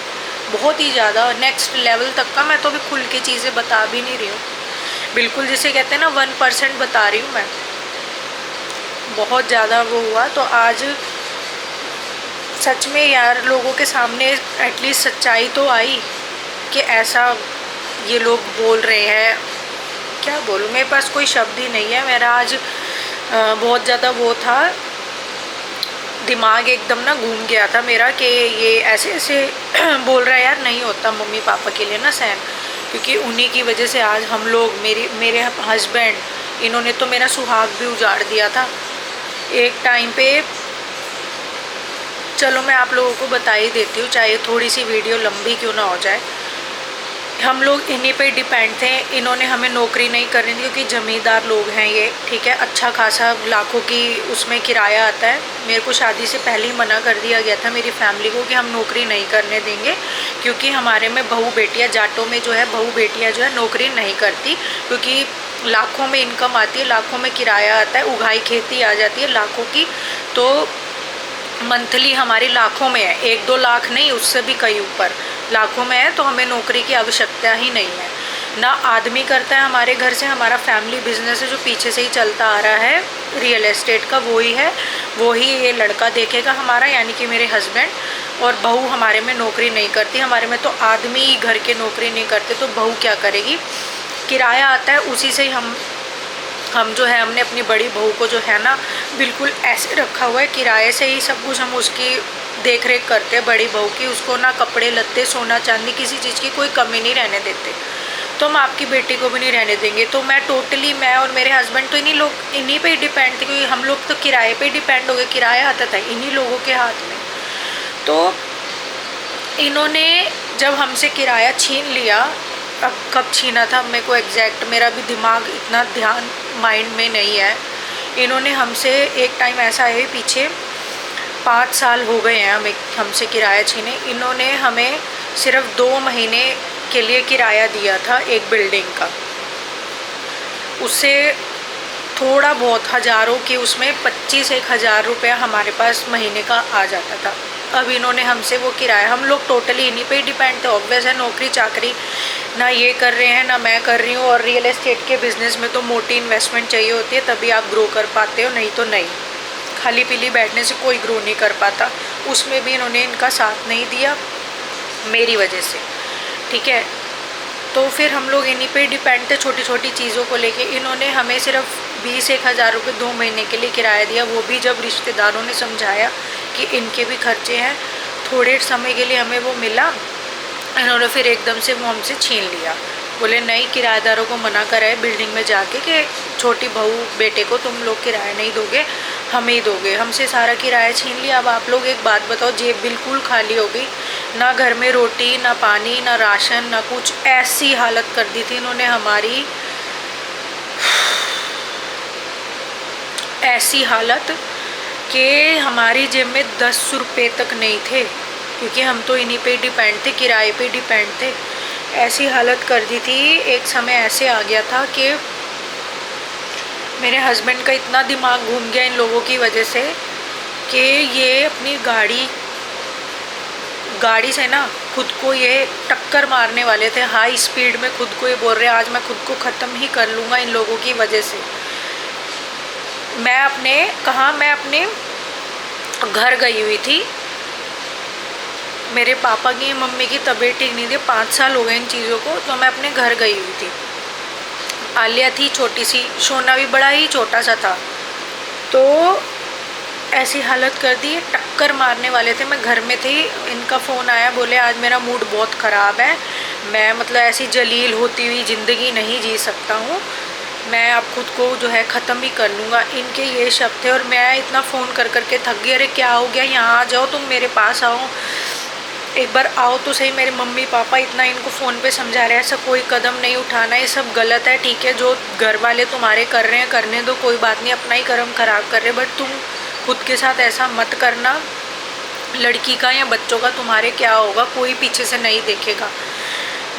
बहुत ही ज़्यादा, नेक्स्ट लेवल तक का। मैं तो अभी खुल के चीज़ें बता भी नहीं रही हूँ, बिल्कुल जिसे कहते हैं ना 1% बता रही हूँ मैं। बहुत ज़्यादा वो हुआ। तो आज सच में यार लोगों के सामने एटलीस्ट सच्चाई तो आई कि ऐसा ये लोग बोल रहे हैं। क्या बोलूँ, मेरे पास कोई शब्द ही नहीं है। मेरा आज बहुत ज़्यादा वो था, दिमाग एकदम ना घूम गया था मेरा कि ये ऐसे ऐसे बोल रहा है यार। नहीं होता मम्मी पापा के लिए ना सहन, क्योंकि उन्हीं की वजह से आज हम लोग, मेरे हस्बैंड, इन्होंने तो मेरा सुहाग भी उजाड़ दिया था एक टाइम पे। चलो मैं आप लोगों को बता ही देती हूँ, चाहे थोड़ी सी वीडियो लंबी क्यों ना हो जाए। हम लोग इन्हीं पे डिपेंड थे। इन्होंने हमें नौकरी नहीं करनी थी क्योंकि ज़मींदार लोग हैं ये, ठीक है। अच्छा खासा लाखों की उसमें किराया आता है। मेरे को शादी से पहले ही मना कर दिया गया था मेरी फैमिली को कि हम नौकरी नहीं करने देंगे, क्योंकि हमारे में बहू बेटियाँ, जाटों में जो है बहू बेटियाँ जो है नौकरी नहीं करती, क्योंकि लाखों में इनकम आती है, लाखों में किराया आता है, उगाई खेती आ जाती है लाखों की। तो मंथली हमारी लाखों में है, 1-2 लाख नहीं, उससे भी कई ऊपर लाखों में है। तो हमें नौकरी की आवश्यकता ही नहीं है। ना आदमी करता है हमारे घर से, हमारा फैमिली बिजनेस है जो पीछे से ही चलता आ रहा है रियल एस्टेट का, वो ही है, वो ही ये लड़का देखेगा हमारा, यानी कि मेरे हस्बैंड। और बहू हमारे में नौकरी नहीं करती, हमारे में तो आदमी ही घर के नौकरी नहीं करते, तो बहू क्या करेगी। किराया आता है, उसी से ही हम जो है, हमने अपनी बड़ी बहू को जो है ना बिल्कुल ऐसे रखा हुआ है, किराए से ही सब कुछ हम उसकी देख रेख करते हैं बड़ी बहू की। उसको ना कपड़े लत्ते, सोना चांदी, किसी चीज़ की कोई कमी नहीं रहने देते। तो हम आपकी बेटी को भी नहीं रहने देंगे। तो मैं टोटली, मैं और मेरे हस्बैंड तो इन्हीं पे ही डिपेंड थे, क्योंकि हम लोग तो किराए पे डिपेंड हो गए। किराया आता था इन्हीं लोगों के हाथ में। तो इन्होंने जब हमसे किराया छीन लिया, अब कब छीना था मेरे को एग्जैक्ट, मेरा भी दिमाग इतना ध्यान माइंड में नहीं है। इन्होंने हमसे एक टाइम ऐसा है, पीछे 5 साल हो गए हैं हमें, हमसे किराया छीने। इन्होंने हमें सिर्फ 2 महीने के लिए किराया दिया था एक बिल्डिंग का। उससे थोड़ा बहुत हज़ारों की, उसमें 25-1 हज़ार रुपया हमारे पास महीने का आ जाता था। अब इन्होंने हमसे वो किराया, हम लोग टोटली इन्हीं पे ही डिपेंड थे। ऑब्वियस है, नौकरी चाकरी ना ये कर रहे हैं ना मैं कर रही हूँ। और रियल एस्टेट के बिज़नेस में तो मोटी इन्वेस्टमेंट चाहिए होती है, तभी आप ग्रो कर पाते हो, नहीं तो नहीं। खाली पीली बैठने से कोई ग्रो नहीं कर पाता। उसमें भी इन्होंने इनका साथ नहीं दिया मेरी वजह से, ठीक है। तो फिर हम लोग इन्हीं पे डिपेंड थे छोटी छोटी चीज़ों को लेके। इन्होंने हमें सिर्फ 20-1 हज़ार रुपये 2 महीने के लिए किराया दिया, वो भी जब रिश्तेदारों ने समझाया कि इनके भी खर्चे हैं। थोड़े समय के लिए हमें वो मिला, इन्होंने फिर एकदम से वो हमसे छीन लिया। बोले नहीं, किराएदारों को मना करा है बिल्डिंग में जाके कि छोटी बहू बेटे को तुम लोग किराया नहीं दोगे, हम ही दोगे। हमसे सारा किराया छीन लिया। अब आप लोग एक बात बताओ, जेब बिल्कुल खाली हो गई, ना घर में रोटी, ना पानी, ना राशन, ना कुछ। ऐसी हालत कर दी थी इन्होंने हमारी, ऐसी हालत कि हमारी जेब में 10 रुपये तक नहीं थे, क्योंकि हम तो इन्हीं पे डिपेंड थे, किराए पे डिपेंड थे। ऐसी हालत कर दी थी। एक समय ऐसे आ गया था कि मेरे हस्बैंड का इतना दिमाग घूम गया इन लोगों की वजह से कि ये अपनी गाड़ी से ना खुद को ये टक्कर मारने वाले थे हाई स्पीड में। खुद को ये बोल रहे आज मैं खुद को ख़त्म ही कर लूँगा इन लोगों की वजह से। मैं अपने घर गई हुई थी। मेरे पापा की मम्मी की तबीयत ठीक नहीं थी, 5 साल हो गए इन चीज़ों को। तो मैं अपने घर गई हुई थी। आलिया थी छोटी सी, सोना भी बड़ा ही छोटा सा था। तो ऐसी हालत कर दी, टक्कर मारने वाले थे। मैं घर में थी, इनका फ़ोन आया, बोले आज मेरा मूड बहुत ख़राब है, मैं मतलब ऐसी जलील होती हुई ज़िंदगी नहीं जी सकता हूँ, मैं अब खुद को जो है ख़त्म ही कर लूँगा। इनके ये शब्द थे। और मैं इतना फ़ोन कर कर के थक गई, अरे क्या हो गया, यहाँ आ जाओ, तुम मेरे पास आओ, एक बार आओ तो सही। मेरे मम्मी पापा इतना इनको फ़ोन पे समझा रहे हैं, ऐसा कोई कदम नहीं उठाना, ये सब गलत है, ठीक है। जो घर वाले तुम्हारे कर रहे हैं करने दो, कोई बात नहीं, अपना ही कर्म ख़राब कर रहे, बट तुम खुद के साथ ऐसा मत करना। लड़की का या बच्चों का तुम्हारे क्या होगा, कोई पीछे से नहीं देखेगा।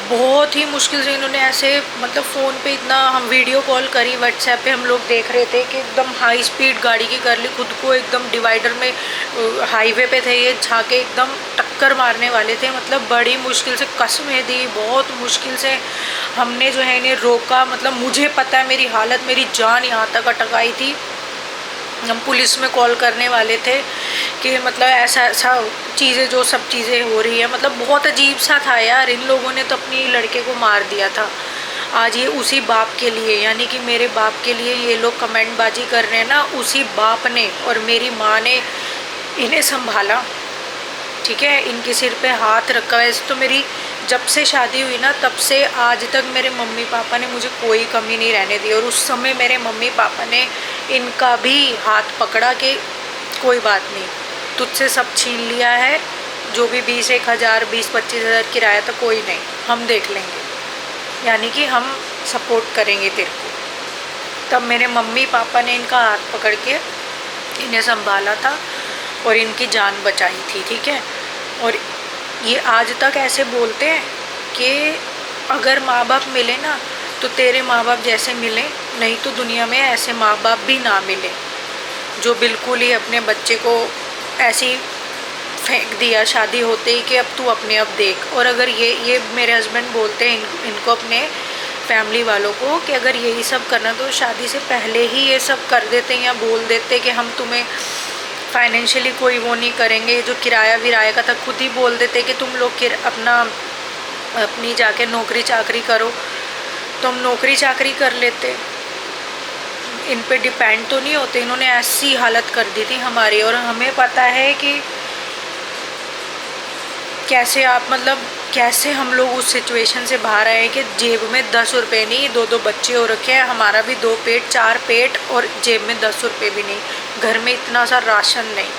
बहुत ही मुश्किल से इन्होंने ऐसे मतलब फ़ोन पे इतना, हम वीडियो कॉल करी व्हाट्सएप पे, हम लोग देख रहे थे कि एकदम हाई स्पीड गाड़ी की कर ली, खुद को एकदम डिवाइडर में हाईवे पे थे ये, झाके एकदम टक्कर मारने वाले थे। मतलब बड़ी मुश्किल से कस्में दी, बहुत मुश्किल से हमने जो है इन्हें रोका। मतलब मुझे पता है मेरी हालत, मेरी जान यहाँ तक अटक आई थी। हम पुलिस में कॉल करने वाले थे कि मतलब ऐसा ऐसा चीज़ें, जो सब चीज़ें हो रही है, मतलब बहुत अजीब सा था यार। इन लोगों ने तो अपनी लड़के को मार दिया था। आज ये उसी बाप के लिए, यानी कि मेरे बाप के लिए ये लोग कमेंटबाजी कर रहे हैं ना, उसी बाप ने और मेरी माँ ने इन्हें संभाला, ठीक है, इनके सिर पे हाथ रखा। वैसे तो मेरी जब से शादी हुई ना, तब से आज तक मेरे मम्मी पापा ने मुझे कोई कमी नहीं रहने दी। और उस समय मेरे मम्मी पापा ने इनका भी हाथ पकड़ा कि कोई बात नहीं, तुझसे सब छीन लिया है, जो भी 20-1,000 20-25,000 किराया तो कोई नहीं, हम देख लेंगे, यानी कि हम सपोर्ट करेंगे तेरे को। तब मेरे मम्मी पापा ने इनका हाथ पकड़ के इन्हें संभाला था और इनकी जान बचाई थी, ठीक है। और ये आज तक ऐसे बोलते हैं कि अगर माँ बाप मिले ना तो तेरे माँ बाप जैसे मिले, नहीं तो दुनिया में ऐसे माँ बाप भी ना मिले जो बिल्कुल ही अपने बच्चे को ऐसी फेंक दिया शादी होते ही कि अब तू अपने अब देख। और अगर ये मेरे हस्बैंड बोलते हैं इनको अपने फैमिली वालों को कि अगर यही सब करना तो शादी से पहले ही ये सब कर देते या बोल देते कि हम तुम्हें फाइनेंशियली कोई वो नहीं करेंगे, जो किराया विराया का था खुद ही बोल देते कि तुम लोग अपनी जाके नौकरी चाकरी करो, तो हम नौकरी चाकरी कर लेते, इन पे डिपेंड तो नहीं होते। इन्होंने ऐसी हालत कर दी थी हमारी। और हमें पता है कि कैसे कैसे हम लोग उस सिचुएशन से बाहर आए कि जेब में 10 रुपये नहीं, 2 बच्चे हो रखे हैं, हमारा भी 2 पेट 4 पेट और जेब में 10 रुपये भी नहीं, घर में इतना सा राशन नहीं।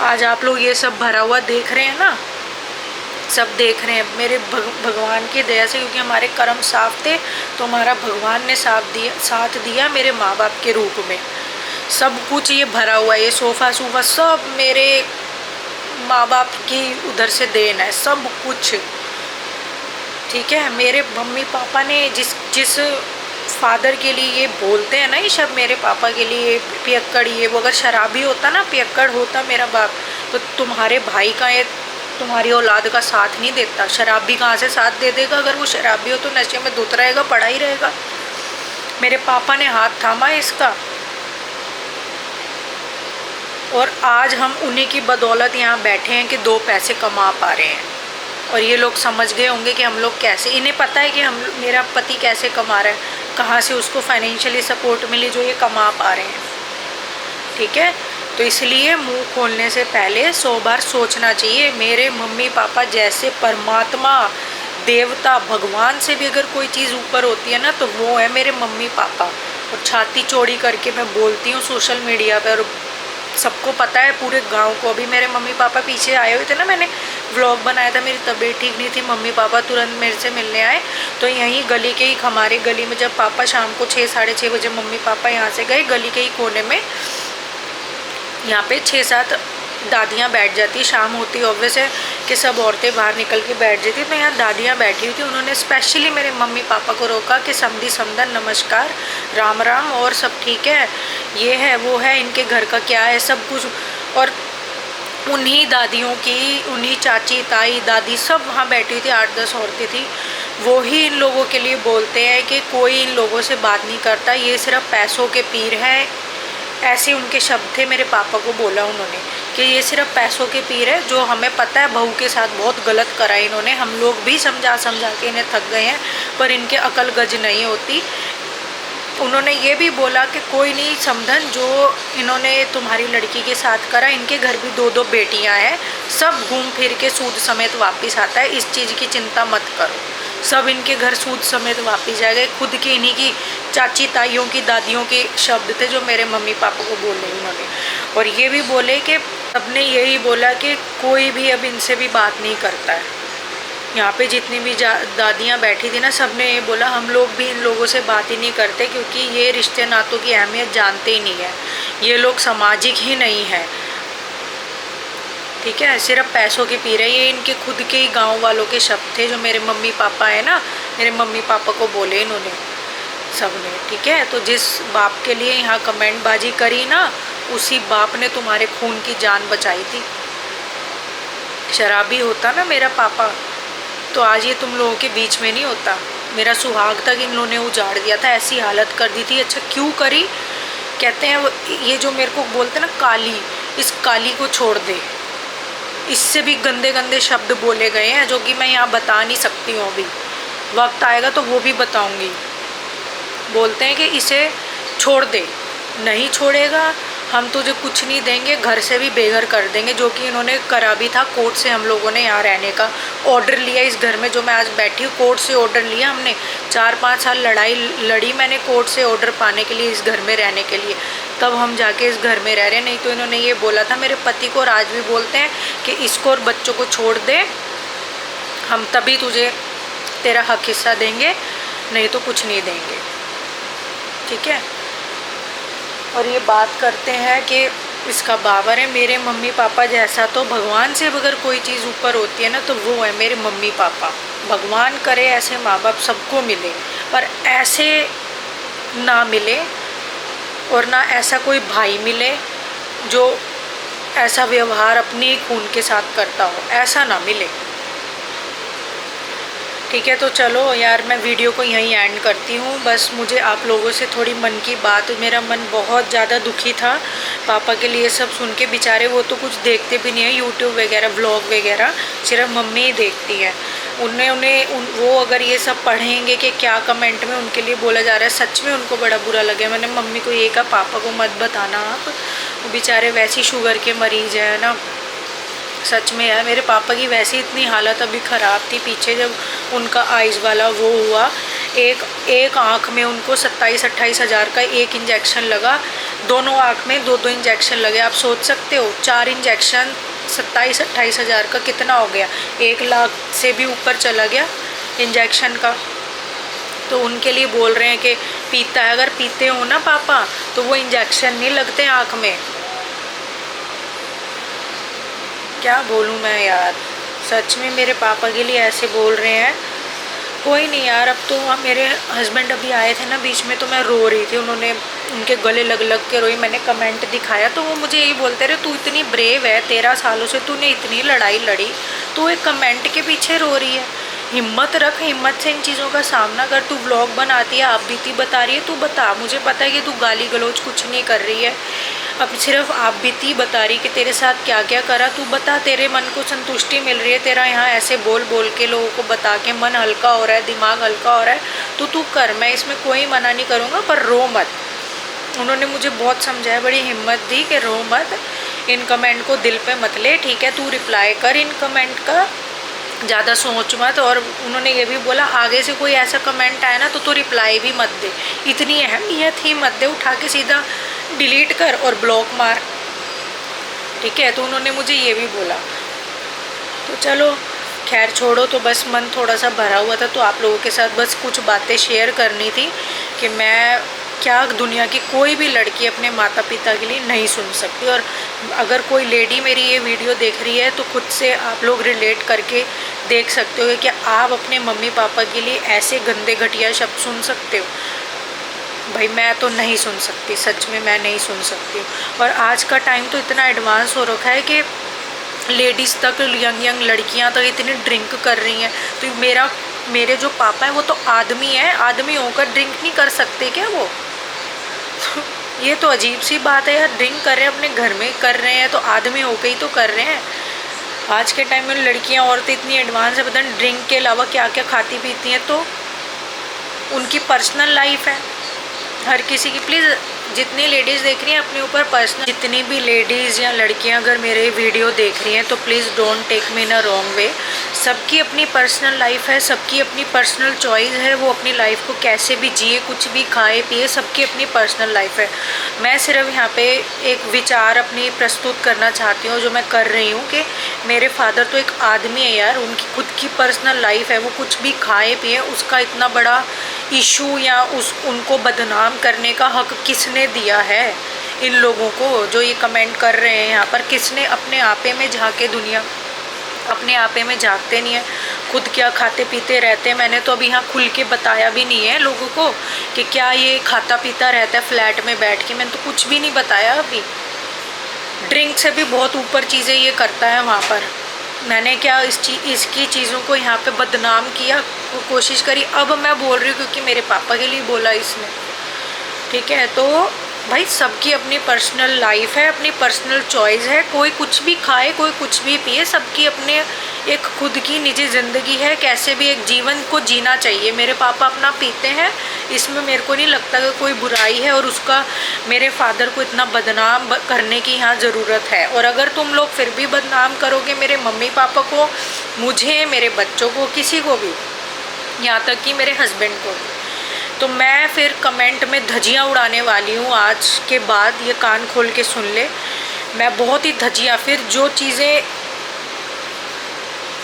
आज आप लोग ये सब भरा हुआ देख रहे हैं ना, सब देख रहे हैं मेरे भगवान की दया से, क्योंकि हमारे कर्म साफ थे तो हमारा भगवान ने साथ दिया मेरे माँ बाप के रूप में। सब कुछ ये भरा हुआ, ये सोफ़ा सब मेरे माँ बाप की उधर से देन है, सब कुछ, ठीक है। मेरे मम्मी पापा ने जिस फादर के लिए ये बोलते हैं ना, ये सब मेरे पापा के लिए पियक्कड़, ये वो, अगर शराबी होता ना, पियक्कड़ होता मेरा बाप, तो तुम्हारे भाई का ये तुम्हारी औलाद का साथ नहीं देता। शराबी कहाँ से साथ दे देगा? अगर वो शराबी हो तो नशे में धुत रहेगा, पड़ा ही रहेगा। मेरे पापा ने हाथ थामा इसका, और आज हम उन्हीं की बदौलत यहाँ बैठे हैं कि 2 पैसे कमा पा रहे हैं। और ये लोग समझ गए होंगे कि हम लोग कैसे, इन्हें पता है कि मेरा पति कैसे कमा रहा है, कहाँ से उसको फाइनेंशियली सपोर्ट मिली जो ये कमा पा रहे हैं, ठीक है। तो इसलिए मुंह खोलने से पहले 100 बार सोचना चाहिए। मेरे मम्मी पापा जैसे परमात्मा, देवता, भगवान से भी अगर कोई चीज़ ऊपर होती है ना तो वो है मेरे मम्मी पापा। और छाती चौड़ी करके मैं बोलती हूँ सोशल मीडिया पर, और सबको पता है, पूरे गांव को। अभी मेरे मम्मी पापा पीछे आए हुए थे ना, मैंने व्लॉग बनाया था, मेरी तबीयत ठीक नहीं थी, मम्मी पापा तुरंत मेरे से मिलने आए। तो यहीं गली के ही, हमारे गली में जब पापा शाम को 6-6:30 बजे मम्मी पापा यहाँ से गए, गली के ही कोने में यहाँ पे 6-7 दादियाँ बैठ जाती, शाम होती ऑब्वियस है कि सब औरतें बाहर निकल के बैठ जाती, तो यहाँ दादियाँ बैठी हुई थी। उन्होंने स्पेशली मेरे मम्मी पापा को रोका कि समधी समदन, नमस्कार, राम राम, और सब ठीक है, ये है वो है, इनके घर का क्या है, सब कुछ। और उन्हीं दादियों की, उन्हीं चाची ताई दादी सब वहाँ बैठी हुई थी, 8-10 औरतें थी। वो ही इन लोगों के लिए बोलते हैं कि कोई इन लोगों से बात नहीं करता, ये सिर्फ पैसों के पीर हैं। ऐसे उनके शब्द थे, मेरे पापा को बोला उन्होंने कि ये सिर्फ पैसों के पीर है। जो हमें पता है बहू के साथ बहुत गलत करा है इन्होंने, हम लोग भी समझा के इन्हें थक गए हैं, पर इनके अकल गज नहीं होती। उन्होंने ये भी बोला कि कोई नहीं समधन, जो इन्होंने तुम्हारी लड़की के साथ करा, इनके घर भी 2-2 बेटियां हैं, सब घूम फिर के सूद समेत वापस आता है, इस चीज़ की चिंता मत करो, सब इनके घर सूद समेत वापस जाएगा। खुद की इन्हीं की चाची ताइयों की दादियों के शब्द थे जो मेरे मम्मी पापा को बोले उन्होंने। और ये भी बोले कि सबने यही बोला कि कोई भी अब इनसे भी बात नहीं करता है। यहाँ पे जितनी भी दादियाँ बैठी थी ना, सब ने ये बोला हम लोग भी इन लोगों से बात ही नहीं करते, क्योंकि ये रिश्ते नातों की अहमियत जानते ही नहीं है, ये लोग सामाजिक ही नहीं है। ठीक है, सिर्फ पैसों के पी रहे। ये इनके खुद के ही गांव वालों के शब्द थे, जो मेरे मम्मी पापा है ना, मेरे मम्मी पापा को बोले इन्होंने सब ने। ठीक है, तो जिस बाप के लिए यहाँ कमेंट बाजी करी ना, उसी बाप ने तुम्हारे खून की जान बचाई थी। शराबी होता ना मेरा पापा, तो आज ये तुम लोगों के बीच में नहीं होता। मेरा सुहाग तक इन लोगों ने उजाड़ दिया था, ऐसी हालत कर दी थी। अच्छा क्यों करी? कहते हैं ये जो मेरे को बोलते हैं ना काली, इस काली को छोड़ दे। इससे भी गंदे गंदे शब्द बोले गए हैं जो कि मैं यहाँ बता नहीं सकती हूँ। अभी वक्त आएगा तो वो भी बताऊँगी। बोलते हैं कि इसे छोड़ दे, नहीं छोड़ेगा हम तुझे कुछ नहीं देंगे, घर से भी बेघर कर देंगे, जो कि इन्होंने करा भी था। कोर्ट से हम लोगों ने यहाँ रहने का ऑर्डर लिया। इस घर में जो मैं आज बैठी हूँ, कोर्ट से ऑर्डर लिया हमने। 4-5 साल लड़ाई लड़ी मैंने कोर्ट से ऑर्डर पाने के लिए, इस घर में रहने के लिए, तब हम जाके इस घर में रह रहे हैं। नहीं तो इन्होंने ये बोला था मेरे पति को, और आज भी बोलते हैं कि इसको और बच्चों को छोड़ दे, हम तभी तुझे तेरा हक हिस्सा देंगे, नहीं तो कुछ नहीं देंगे। ठीक है, और ये बात करते हैं कि इसका बाबर है। मेरे मम्मी पापा जैसा तो भगवान से अगर कोई चीज़ ऊपर होती है ना, तो वो है मेरे मम्मी पापा। भगवान करे ऐसे माँ बाप सबको मिले, पर ऐसे ना मिले, और ना ऐसा कोई भाई मिले जो ऐसा व्यवहार अपने खून के साथ करता हो, ऐसा ना मिले। ठीक है, तो चलो यार मैं वीडियो को यहीं एंड करती हूँ। बस मुझे आप लोगों से थोड़ी मन की बात, मेरा मन बहुत ज़्यादा दुखी था पापा के लिए सब सुन के। बेचारे वो तो कुछ देखते भी नहीं है यूट्यूब वगैरह, व्लॉग वगैरह, सिर्फ मम्मी ही देखती है। वो अगर ये सब पढ़ेंगे कि क्या कमेंट में उनके लिए बोला जा रहा है, सच में उनको बड़ा बुरा लगे। मैंने मम्मी को ये कहा पापा को मत बताना आप, वो बेचारे वैसी शुगर के मरीज़ हैं ना। सच में यार मेरे पापा की वैसे इतनी हालत अभी ख़राब थी। पीछे जब उनका आइज़ वाला वो हुआ, एक आँख में उनको 27-28 हज़ार का एक इंजेक्शन लगा, दोनों आँख में 2-2 इंजेक्शन लगे। आप सोच सकते हो 4 इंजेक्शन 27-28 हज़ार का कितना हो गया, 1 लाख से भी ऊपर चला गया इंजेक्शन का। तो उनके लिए बोल रहे हैं कि पीता है, अगर पीते हो ना पापा तो वो इंजेक्शन नहीं लगते आँख में। क्या बोलूँ मैं यार, सच में मेरे पापा के लिए ऐसे बोल रहे हैं। कोई नहीं यार, अब तो मेरे हस्बैंड अभी आए थे ना बीच में, तो मैं रो रही थी, उन्होंने उनके गले लग लग के रोई। मैंने कमेंट दिखाया तो वो मुझे यही बोलते रहे, तू इतनी ब्रेव है, 13 सालों से तूने इतनी लड़ाई लड़ी, तू एक कमेंट के पीछे रो रही है। हिम्मत रख, हिम्मत से इन चीज़ों का सामना कर। तू व्लॉग बनाती है, आप बीती बता रही है, तू बता। मुझे पता है कि तू गाली गलौज कुछ नहीं कर रही है, अब सिर्फ आप बीती बता रही कि तेरे साथ क्या क्या करा। तू बता, तेरे मन को संतुष्टि मिल रही है, तेरा यहाँ ऐसे बोल बोल के लोगों को बता के मन हल्का हो रहा है, दिमाग हल्का हो रहा है, तो तू कर। मैं इसमें कोई मना नहीं करूँगा, पर रो मत। उन्होंने मुझे बहुत समझाया, बड़ी हिम्मत दी कि रो मत, इन कमेंट को दिल पे मत ले। ठीक है, तू रिप्लाई कर इन कमेंट का, ज़्यादा सोच मत। और उन्होंने ये भी बोला आगे से कोई ऐसा कमेंट आए ना तो रिप्लाई भी मत दे, इतनी अहमियत ही मत दे, उठा के सीधा डिलीट कर और ब्लॉक मार। ठीक है, तो उन्होंने मुझे ये भी बोला। तो चलो खैर छोड़ो, तो बस मन थोड़ा सा भरा हुआ था, तो आप लोगों के साथ बस कुछ बातें शेयर करनी थी कि मैं क्या दुनिया की कोई भी लड़की अपने माता पिता के लिए नहीं सुन सकती। और अगर कोई लेडी मेरी ये वीडियो देख रही है तो खुद से आप लोग रिलेट करके देख सकते हो कि आप अपने मम्मी पापा के लिए ऐसे गंदे घटिया शब्द सुन सकते हो। भाई मैं तो नहीं सुन सकती, सच में मैं नहीं सुन सकती हूँ। और आज का टाइम तो इतना एडवांस हो रखा है कि लेडीज़ तक, यंग लड़कियाँ तक इतनी ड्रिंक कर रही हैं। तो मेरे जो पापा हैं वो तो आदमी हैं, आदमी होकर ड्रिंक नहीं कर सकते क्या वो? ये तो अजीब सी बात है यार, ड्रिंक कर रहे हैं अपने घर में कर रहे हैं, तो आदमी होकर ही तो कर रहे हैं। आज के टाइम में लड़कियां औरतें इतनी एडवांस है, पता नहीं ड्रिंक के अलावा क्या क्या खाती पीती हैं। तो उनकी पर्सनल लाइफ है हर किसी की। प्लीज़ जितनी लेडीज़ देख रही हैं अपने ऊपर पर्सनल, जितनी भी लेडीज़ या लड़कियां अगर मेरे वीडियो देख रही हैं तो please don't take me in a wrong way. सबकी अपनी पर्सनल लाइफ है, सबकी अपनी पर्सनल चॉइस है, वो अपनी लाइफ को कैसे भी जिए, कुछ भी खाए पिए, सबकी अपनी पर्सनल लाइफ है। मैं सिर्फ यहाँ पे एक विचार अपनी प्रस्तुत करना चाहती हूँ जो मैं कर रही हूँ कि मेरे फादर तो एक आदमी है यार, उनकी खुद की पर्सनल लाइफ है, वो कुछ भी खाए पिए, उसका इतना बड़ा इशू या उनको बदनाम करने का हक किसने किसने दिया है इन लोगों को जो ये कमेंट कर रहे हैं यहाँ पर? किसने अपने आपे में झांके दुनिया? अपने आपे में झांकते नहीं है, खुद क्या खाते पीते रहते हैं। मैंने तो अभी यहाँ खुल के बताया भी नहीं है लोगों को कि क्या ये खाता पीता रहता है फ्लैट में बैठ के। मैंने तो कुछ भी नहीं बताया अभी। ड्रिंक से भी बहुत ऊपर चीज़ें ये करता है वहाँ पर। मैंने क्या इसकी चीज़ों को यहाँ पे बदनाम किया, कोशिश करी। अब मैं बोल रही हूँ क्योंकि मेरे पापा के लिए बोला इसने, ठीक है। तो भाई सबकी अपनी पर्सनल लाइफ है, अपनी पर्सनल चॉइस है। कोई कुछ भी खाए, कोई कुछ भी पिए, सबकी अपने एक खुद की निजी ज़िंदगी है। कैसे भी एक जीवन को जीना चाहिए। मेरे पापा अपना पीते हैं, इसमें मेरे को नहीं लगता कि कोई बुराई है और उसका मेरे फादर को इतना बदनाम करने की यहाँ ज़रूरत है। और अगर तुम लोग फिर भी बदनाम करोगे मेरे मम्मी पापा को, मुझे, मेरे बच्चों को, किसी को भी, यहाँ तक कि मेरे हस्बैंड को, तो मैं फिर कमेंट में धज्जियाँ उड़ाने वाली हूँ। आज के बाद ये कान खोल के सुन ले, मैं बहुत ही धज्जियाँ, फिर जो चीज़ें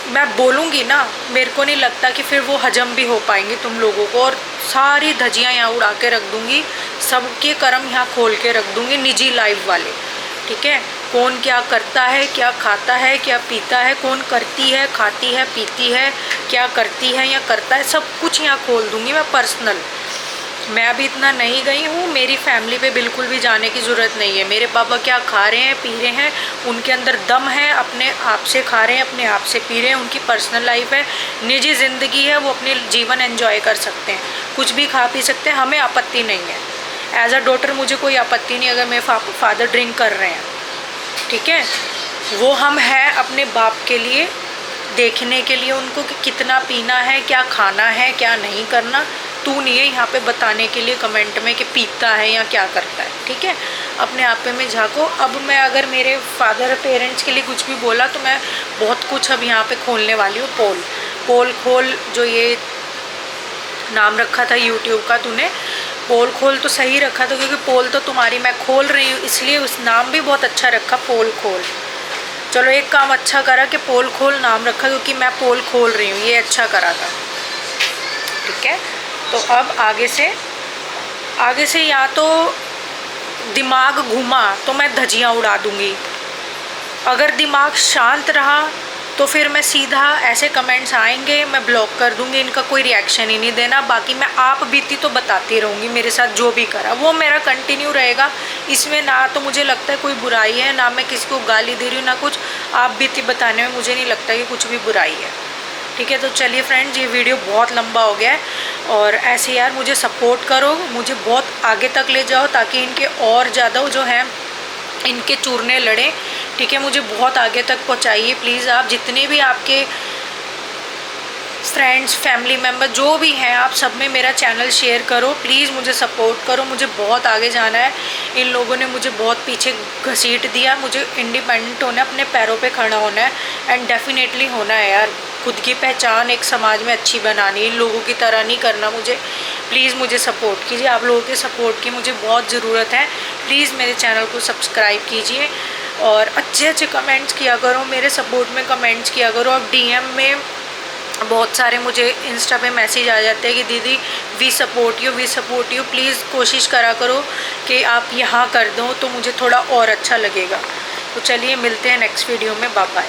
मैं बोलूँगी ना, मेरे को नहीं लगता कि फिर वो हजम भी हो पाएंगी तुम लोगों को। और सारी धज्जियाँ यहाँ उड़ा के रख दूँगी, सबके कर्म यहाँ खोल के रख दूँगी, निजी लाइफ वाले, ठीक है। कौन क्या करता है, क्या खाता है, क्या पीता है, कौन करती है, खाती है, पीती है, क्या करती है या करता है, सब कुछ यहाँ खोल दूँगी मैं पर्सनल। मैं अभी इतना नहीं गई हूँ, मेरी फैमिली पे बिल्कुल भी जाने की ज़रूरत नहीं है। मेरे पापा क्या खा रहे हैं, पी रहे हैं, उनके अंदर दम है, अपने आप से खा रहे हैं, अपने आप से पी रहे हैं, उनकी पर्सनल लाइफ है, निजी ज़िंदगी है, वो अपने जीवन एंजॉय कर सकते हैं, कुछ भी खा पी सकते हैं, हमें आपत्ति नहीं है। एज अ डॉटर मुझे कोई आपत्ति नहीं अगर मेरे फादर ड्रिंक कर रहे हैं, ठीक है। वो हम हैं अपने बाप के लिए, देखने के लिए उनको कि कितना पीना है, क्या खाना है, क्या नहीं करना। तू नहीं है यहाँ पे बताने के लिए कमेंट में कि पीता है या क्या करता है, ठीक है। अपने आप में झांको। अब मैं अगर मेरे फादर पेरेंट्स के लिए कुछ भी बोला तो मैं बहुत कुछ अब यहाँ पे खोलने वाली हूँ। पोल खोल, जो ये नाम रखा था यूट्यूब का तूने, पोल खोल तो सही रखा था, क्योंकि पोल तो तुम्हारी मैं खोल रही हूँ, इसलिए उस नाम भी बहुत अच्छा रखा, पोल खोल। चलो एक काम अच्छा करा कि पोल खोल नाम रखा, क्योंकि मैं पोल खोल रही हूँ, ये अच्छा करा था, ठीक है। तो अब आगे से या तो दिमाग घूमा तो मैं धज्जियाँ उड़ा दूँगी, अगर दिमाग शांत रहा तो फिर मैं सीधा ऐसे कमेंट्स आएंगे मैं ब्लॉक कर दूँगी, इनका कोई रिएक्शन ही नहीं देना। बाकी मैं आप बीती तो बताती रहूँगी, मेरे साथ जो भी करा वो मेरा कंटिन्यू रहेगा। इसमें ना तो मुझे लगता है कोई बुराई है, ना मैं किसी को गाली दे रही हूँ, ना कुछ। आप बीती बताने में मुझे नहीं लगता कि कुछ भी बुराई है, ठीक है। तो चलिए फ्रेंड्स, ये वीडियो बहुत लंबा हो गया है, और ऐसे यार मुझे सपोर्ट करो, मुझे बहुत आगे तक ले जाओ, ताकि इनके और ज़्यादा जो हैं इनके चूरने लड़ें, ठीक है। मुझे बहुत आगे तक पहुंचाइए प्लीज़। आप जितने भी आपके फ्रेंड्स, फैमिली मेम्बर जो भी हैं, आप सब में मेरा चैनल शेयर करो प्लीज़, मुझे सपोर्ट करो। मुझे बहुत आगे जाना है, इन लोगों ने मुझे बहुत पीछे घसीट दिया, मुझे इंडिपेंडेंट होना है, अपने पैरों पे खड़ा होना है, एंड डेफिनेटली होना है यार। खुद की पहचान एक समाज में अच्छी बनानी, इन लोगों की तरह नहीं करना मुझे। प्लीज़ मुझे सपोर्ट कीजिए, आप लोगों के सपोर्ट की मुझे बहुत ज़रूरत है। प्लीज़ मेरे चैनल को सब्सक्राइब कीजिए और अच्छे अच्छे कमेंट्स किया करो, मेरे सपोर्ट में कमेंट्स किया करो। अब DM में बहुत सारे मुझे इंस्टा पे मैसेज आ जाते हैं कि दीदी वी सपोर्ट यू। प्लीज़ कोशिश करा करो कि आप यहाँ कर दो तो मुझे थोड़ा और अच्छा लगेगा। तो चलिए मिलते हैं नेक्स्ट वीडियो में, बाय बाय।